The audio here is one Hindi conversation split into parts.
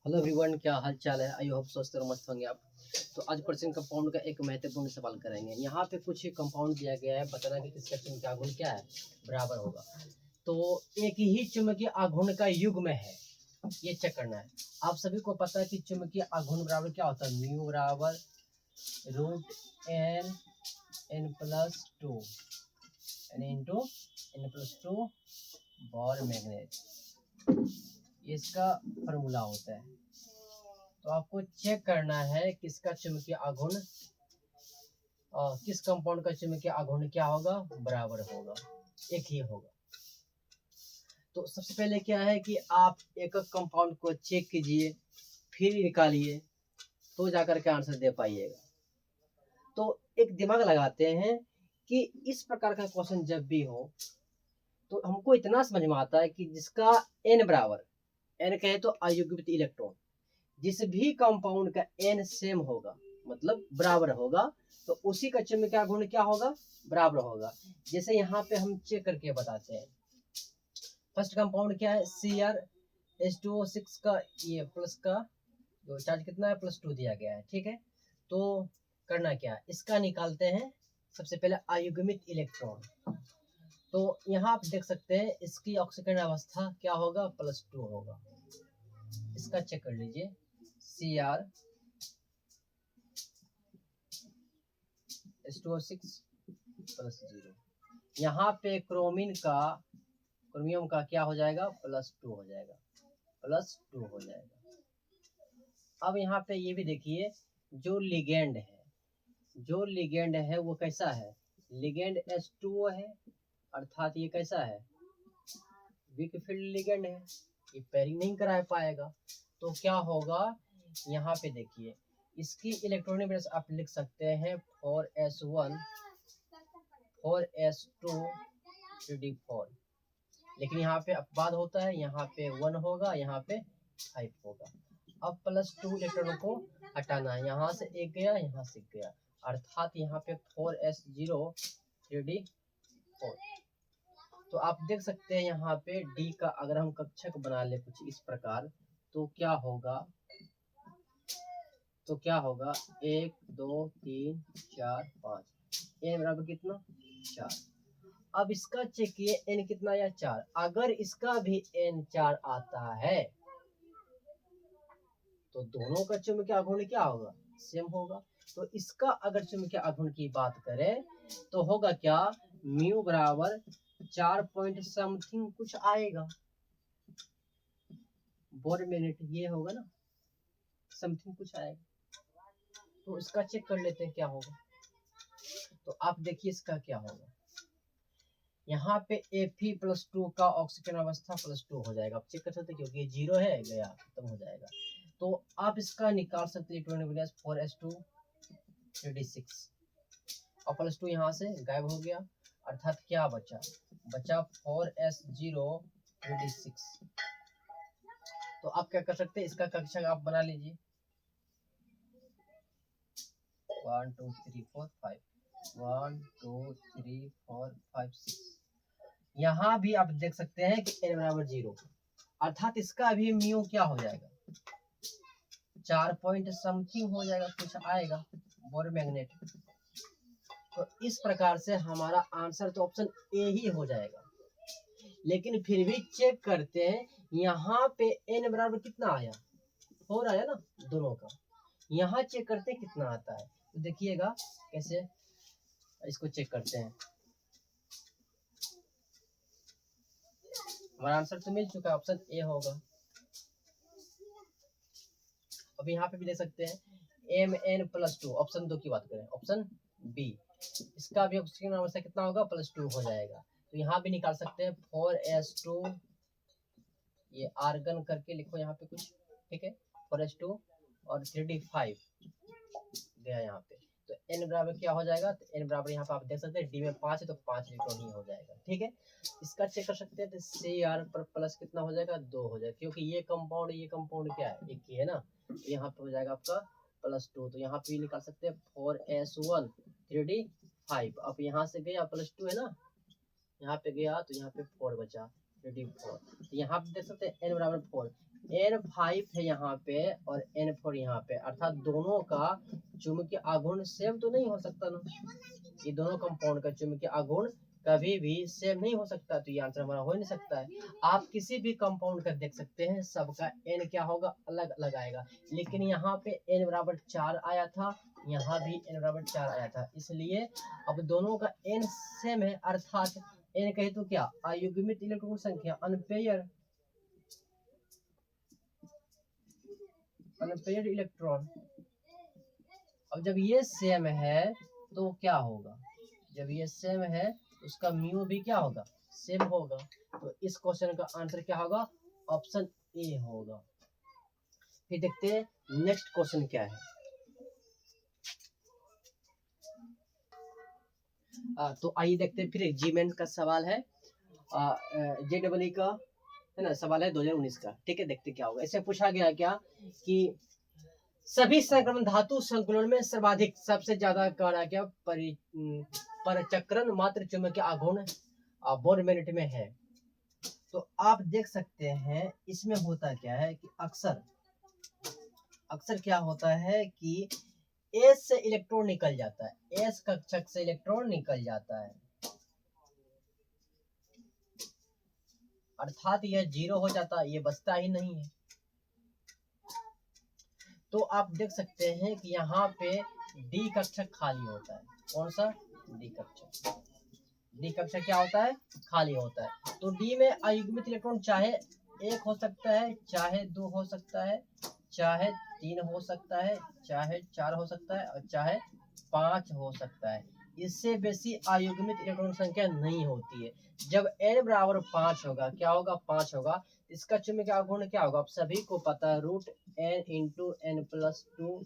हेलो एवरीवन, क्या हाल चाल है। आई होप स्वस्थ और मस्त होंगे आप। तो आज पर्सन कंपाउंड का एक महत्वपूर्ण सवाल करेंगे। यहाँ पे कुछ कंपाउंड दिया गया है, बताना कि किसका चुंबकीय आघूर्ण क्या है, बराबर होगा। तो एक ही चुंबकीय आघूर्ण का युग्म है, ये चेक करना है। आप सभी को पता है कि चुंबकीय आघूर्ण बराबर क्या होता है, म्यू बराबर root N N plus two N into N plus two Bohr magnet, इसका फॉर्मूला होता है। तो आपको चेक करना है किसका चुंबकीय आघूर्ण किस कंपाउंड का चुंबकीय आघूर्ण क्या होगा, बराबर होगा, एक ही होगा। तो सबसे पहले क्या है कि आप एक कंपाउंड को चेक कीजिए, फिर निकालिए, तो जाकर के आंसर दे पाइएगा। तो एक दिमाग लगाते हैं कि इस प्रकार का क्वेश्चन जब भी हो तो हमको इतना समझ में आता है कि जिसका n बराबर, n कहे तो अयुग्मित इलेक्ट्रॉन, जिस भी कंपाउंड का n सेम होगा मतलब बराबर होगा, तो उसी का चुंबकीय आघूर्ण क्या होगा, बराबर होगा। जैसे यहाँ पे हम चेक करके बताते हैं। फर्स्ट कंपाउंड क्या है, Cr H2O6 का ये प्लस का जो चार्ज कितना है, +2 दिया गया है, ठीक है। तो करना क्या है, इसका निकालते हैं सबसे पहले अयुग्मित इलेक्ट्रॉन। तो यहाँ आप देख सकते हैं इसकी ऑक्सीकरण अवस्था क्या होगा, +2 होगा। इसका चेक कर लीजिए, Cr H2O6 +0। यहाँ पे क्रोमियम का क्या हो जाएगा, +2 हो जाएगा, +2 हो जाएगा। अब यहाँ पे ये भी देखिए, जो लिगेंड है वो कैसा है, लिगेंड H2O है, अर्थात ये कैसा है, वीक फील्ड लिगेंड है, ये पेयरिंग नहीं करा पाएगा। तो क्या होगा, यहाँ पे देखिए इसकी इलेक्ट्रॉनिक बैलेंस आप लिख सकते हैं 4s1 4s2 3d4, लेकिन यहाँ पे अपवाद होता है, यहाँ पे 1 होगा, यहाँ पे 5 होगा। अब +2 इलेक्ट्रॉनों को हटाना है, यहाँ से एक गया, यहाँ से गया, अर्थात यहाँ पे 4s0 3d4। तो आप देख सकते हैं यहाँ पे D का अगर हम कक्षक बना ले कुछ इस प्रकार, तो क्या होगा, 1 2 3 4 5, n बराबर कितना, 4। अब इसका चेक किए n कितना आया, 4। अगर इसका भी n 4 आता है तो दोनों का चुंबकीय आघूर्ण क्या होगा, सेम होगा। तो इसका अगर चुंबकीय आघूर्ण की बात करें तो होगा क्या, म्यू बराबर 4 पॉइंट समथिंग कुछ आएगा, बोर मिनट ये होगा ना, समथिंग कुछ आएगा। तो इसका चेक कर लेते हैं क्या होगा। तो आप देखिए इसका क्या होगा, यहाँ पे Fe+2 का ऑक्सीजन अवस्था +2 हो जाएगा। आप चेक कर सकते हैं क्योंकि 0 है, गया खत्म हो जाएगा। तो आप इसका निकाल सकते हैं इलेक्ट्रॉनिक बैलेंस 4s2 3d6, और +2 यहाँ से गायब हो गया, अर्थात क्या बचा, 4s0 3d6। तो आप क्या कर सकते हैं, इसका कक्षक आप बना लीजिए, 1 2 3 4 5 1 2 3 4 5 6। यहाँ भी आप देख सकते हैं कि n बराबर 0, अर्थात इसका भी म्यू क्या हो जाएगा, 4 पॉइंट समथिंग हो जाएगा, कुछ आएगा, बोर मैग्नेट। तो इस प्रकार से हमारा आंसर तो ऑप्शन ए ही हो जाएगा। लेकिन फिर भी चेक करते हैं, यहाँ पे n बराबर कितना आया, 4 आया ना दोनों का। यहाँ चेक करते हैं कितना आता है, तो देखिएगा कैसे इसको चेक करते हैं। हमारा आंसर तो मिल चुका है, ऑप्शन ए होगा। अब यहाँ पे भी देख सकते हैं Mn+2, ऑप्शन 2 की बात करें, ऑप्शन बी, इसका भी ऑक्सीजन अवस्था कितना होगा, +2 हो जाएगा। तो यहाँ भी निकाल सकते हैं 4s2, ये आर्गन करके लिखो यहाँ पे कुछ, ठीक है, 4s2 और 3d5 गया यहाँ पे। तो n बराबर क्या हो जाएगा, तो n बराबर यहाँ पे आप देख सकते हैं d में 5 है तो 5 इलेक्ट्रॉन ही हो जाएगा, ठीक है। इसका चेक कर सकते हैं, तो Cr पर प्लस कितना हो जाएगा, 2 हो जाएगा, क्योंकि ये कंपाउंड क्या है, एक ही है ना। तो यहाँ पे हो जाएगा आपका +2। तो यहाँ पे निकाल सकते हैं 4s1 3d5। अब यहाँ से गया +2 है ना, यहाँ पे गया तो यहाँ पे 4 बचा, 4। तो यहाँ पे देख सकते हैं n बराबर 4, n5 है यहाँ पे और n4 यहाँ पे, अर्थात दोनों का चुंबकीय आघूर्ण सेम तो नहीं हो सकता ना, ये दोनों कंपाउंड का चुंबकीय आघूर्ण कभी भी सेम नहीं हो सकता, तो ये आंसर हमारा हो नहीं सकता है। आप किसी भी कंपाउंड का देख सकते हैं, सबका n क्या होगा, अलग अलग आएगा, लेकिन यहाँ पे n बराबर 4 आया था, यहाँ भी n बराबर 4 आया था, इसलिए अब दोनों का n सेम है, अर्थात n कहे तो क्या, अयुग्मित इलेक्ट्रॉन संख्या, अनपेयर्ड इलेक्ट्रॉन। अब जब ये सेम है तो क्या होगा, जब ये सेम है तो उसका म्यू भी क्या होगा, सेम होगा, तो इस क्वेश्चन का आंसर क्या होगा, ऑप्शन ए होगा। फिर देखते हैं नेक्स्ट क्वेश्चन क्या है। तो आइए देखते हैं फिर जीमेंट का सवाल है, JEE का है ना, सवाल है 2019 का, ठीक है। देखते क्या होगा, इसमें पूछा गया क्या कि सभी संक्रमण धातु संकुलन में सर्वाधिक सबसे ज्यादा कहा क्या परचक्रण मात्र चुंबकीय आघूर्ण बोर मिनट में है। तो आप देख सकते हैं इसमें होता क्या है कि अक्सर क्या होता है कि एस से इलेक्ट्रॉन निकल जाता है, एस कक्षक से इलेक्ट्रॉन निकल जाता है, अर्थात यह 0 हो जाता है, ये बचता ही नहीं है। तो आप देख सकते हैं कि यहाँ पे डी कक्षक खाली होता है, कौन सा, डी कक्षक, डी कक्षक क्या होता है, खाली होता है। तो डी में अयुग्मित इलेक्ट्रॉन चाहे 1 हो सकता है, चाहे 2 हो सकता है, चाहे 3 हो सकता है, चाहे 4 हो सकता है और चाहे 5 हो सकता है, इससे बेसी अयुग्मित इलेक्ट्रॉन संख्या नहीं होती है। जब n बराबर 5 होगा, क्या होगा, 5 होगा, इसका चुंबकीय आघूर्ण क्या होगा, आप सभी को पता है, √n × n+2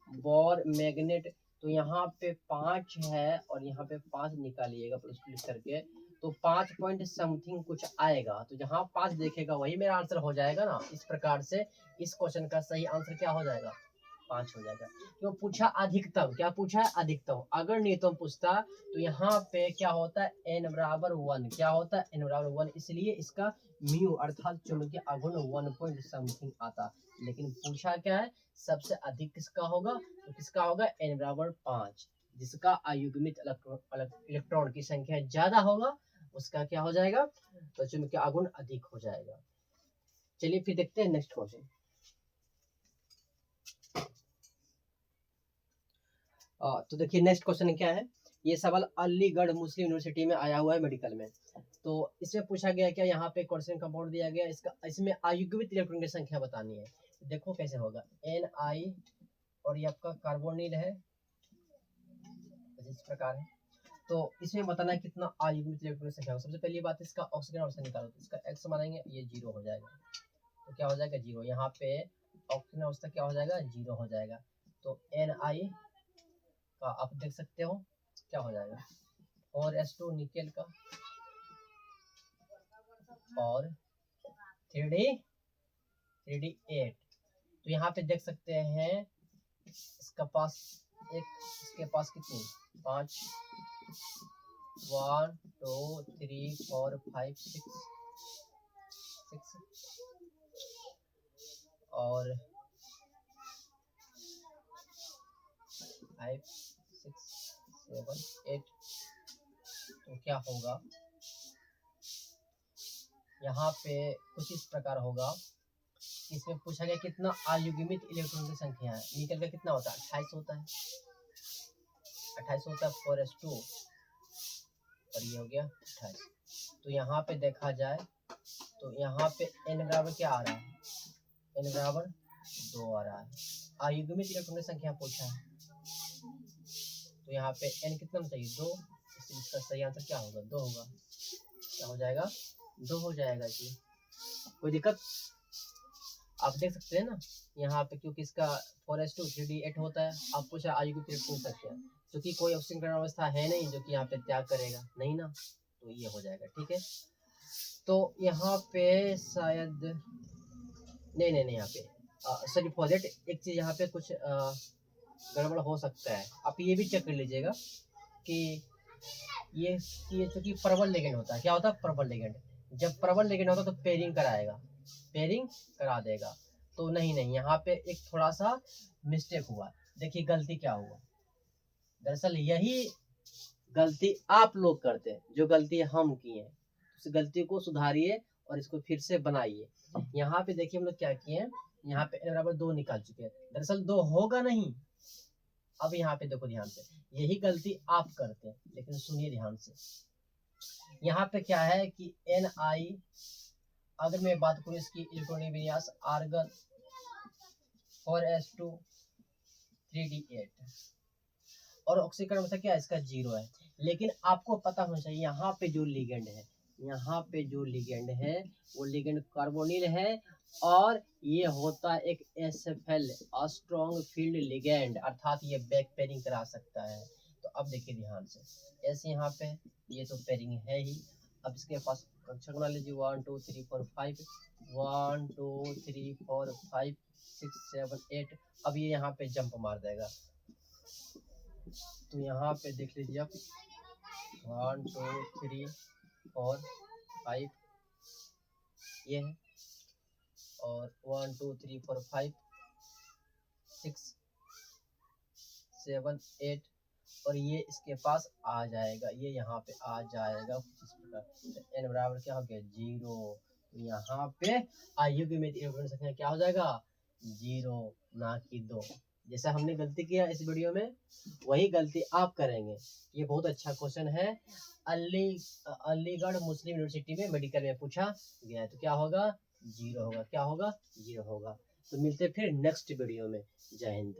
बोर मैग्नेट। तो यहाँ पे 5 है और यहाँ पे 5 निकालिएगा प्लस प्लस करके, तो 5 पॉइंट समथिंग कुछ आएगा, तो जहाँ 5 देखेगा वही मेरा आंसर हो जाएगा ना। इस प्रकार से इस क्वेश्चन का सही आंसर क्या हो जाएगा, 5 हो जाएगा। तो पूछा अधिकतम, क्या पूछा है, अधिकतम। अगर न्यूनतम पूछता तो यहाँ पे क्या होता है, n बराबर 1, क्या होता है, n बराबर 1, इसलिए इसका म्यू अर्थात चुंबकीय आघूर्ण 1 पॉइंट समथिंग आता। लेकिन पूछा क्या है, सबसे अधिक किसका होगा, तो किसका होगा, n बराबर 5, जिसका अयुग्मित इलेक्ट्रॉन की संख्या ज्यादा होगा उसका क्या हो जाएगा, तो चुंबकीय आघूर्ण अधिक हो जाएगा। चलिए फिर देखते हैं नेक्स्ट क्वेश्चन। तो देखिए नेक्स्ट क्वेश्चन क्या है, ये सवाल अलीगढ़ मुस्लिम यूनिवर्सिटी में आया हुआ है मेडिकल में। तो इसमें पूछा गया क्या, यहाँ पे क्वेश्चन कंपाउंड दिया गया, इसका इसमें अयुग्मित इलेक्ट्रॉन की संख्या बतानी है। देखो कैसे होगा, Ni और ये आपका कार्बोनिल है, इस प्रकार है। तो इसमें बताना है कितना अयुग्मित इलेक्ट्रॉन की संख्या। सबसे पहली बात इसका ऑक्सीजन अवस्था निकालो, तो इसका x मानेंगे, ये 0 हो जाएगा, तो क्या हो जाएगा 0, यहाँ पे ऑक्सीजन अवस्था क्या हो जाएगा, 0 हो जाएगा। तो Ni का आप देख सकते हो क्या हो जाएगा, और S2 निकेल का, और 3D8। तो यहाँ पे देख सकते हैं इसका पास इसके पास कितनी, 5, 1 2 3 4 5 6 और 5 6 7 8। तो क्या होगा, यहाँ पे कुछ इस प्रकार होगा, इसमें पूछा गया कितना अयुग्मित इलेक्ट्रॉन की संख्या है, निकल का कितना होता है, 28 होता है, 28 होता है 4s2, और ये हो गया 28। तो यहाँ पे देखा जाए तो यहाँ पे n बराबर क्या आ रहा है, n बराबर 2 आ रहा है, अयुग्मित इलेक्ट्रॉन की संख्या पूछा है, तो यहाँ पे n कितना चाहिए, 2, इसलिए इसका सही आंसर क्या होगा, 2 होगा, क्या हो जाएगा, 2 हो जाएगा। इसमें कोई दिक्कत, आप देख सकते हैं ना यहाँ पे, क्योंकि इसका 4s2 3D8 होता है। आप पूछा अयुग्मित इलेक्ट्रॉन संख्या, क्योंकि कोई ऑक्सीजन अवस्था है नहीं जो कि यहाँ पे त्याग करेगा, नहीं ना, तो ये हो जाएगा, ठीक है। तो यहाँ पे शायद नहीं यहाँ पे सॉरी फॉर दैट, एक चीज यहाँ पे कुछ गड़बड़ हो सकता है, आप ये भी चेक कर लीजिएगा कि ये चूंकि प्रबल लिगेंड होता है, क्या होता है, प्रबल लिगेंड, जब प्रबल लिगेंड होता तो पेयरिंग कराएगा, पेयरिंग करा देगा। तो नहीं नहीं, यहाँ पे एक थोड़ा सा मिस्टेक हुआ। देखिए गलती क्या हुआ, दरअसल यही गलती आप लोग करते हैं, जो गलती हम किए हैं, उस गलती को सुधारिए और इसको फिर से बनाइए। यहाँ पे देखिए हम लोग क्या किए हैं, यहाँ पे n बराबर 2 निकाल चुके हैं, दरअसल 2 होगा नहीं। अब यहाँ पे देखो ध्यान से, यही गलती आप करते हैं, लेकिन सुनिए ध्यान से। यहाँ पे क्या है कि Ni, अगर मैं बात करूँ इसकी इलेक्ट्रॉनिक विन्यास आर्गन 4s2 3d8 और ऑक्सीकरण अवस्था क्या है इसका 0 है। लेकिन आपको पता होना चाहिए यहाँ पे जो लिगेंड है, यहाँ पे जो लिगेंड है वो लिगेंड कार्बोनिल है और ये होता है एक एसएफएल स्ट्रॉन्ग फील्ड लिगेंड, अर्थात ये बैक पेयरिंग करा सकता है। तो अब देखिए ध्यान से, ऐसे यहाँ पे ये तो पेयरिंग है ही। अब इसके पास कक्षक बना लीजिए 1 2 3 4 5 1 2 3 4 5 6 7 8। अब ये यहाँ पे जंप मार देगा, तो यहाँ पे देख लीजिए आप 1 2 3 4 5 ये है, और 1 2 3 4 5 6 7 8 और ये इसके पास आ जाएगा, ये यहाँ पे आ जाएगा कुछ इस प्रकार। एन बराबर क्या हो गया 0। तो यहाँ पे अयोग्य में संख्या क्या हो जाएगा 0 ना कि 2। जैसा हमने गलती किया इस वीडियो में वही गलती आप करेंगे। ये बहुत अच्छा क्वेश्चन है, अलीगढ़ मुस्लिम यूनिवर्सिटी में मेडिकल में पूछा गया। तो क्या होगा 0 होगा, क्या होगा 0 होगा। तो मिलते फिर नेक्स्ट वीडियो में। जय हिंद।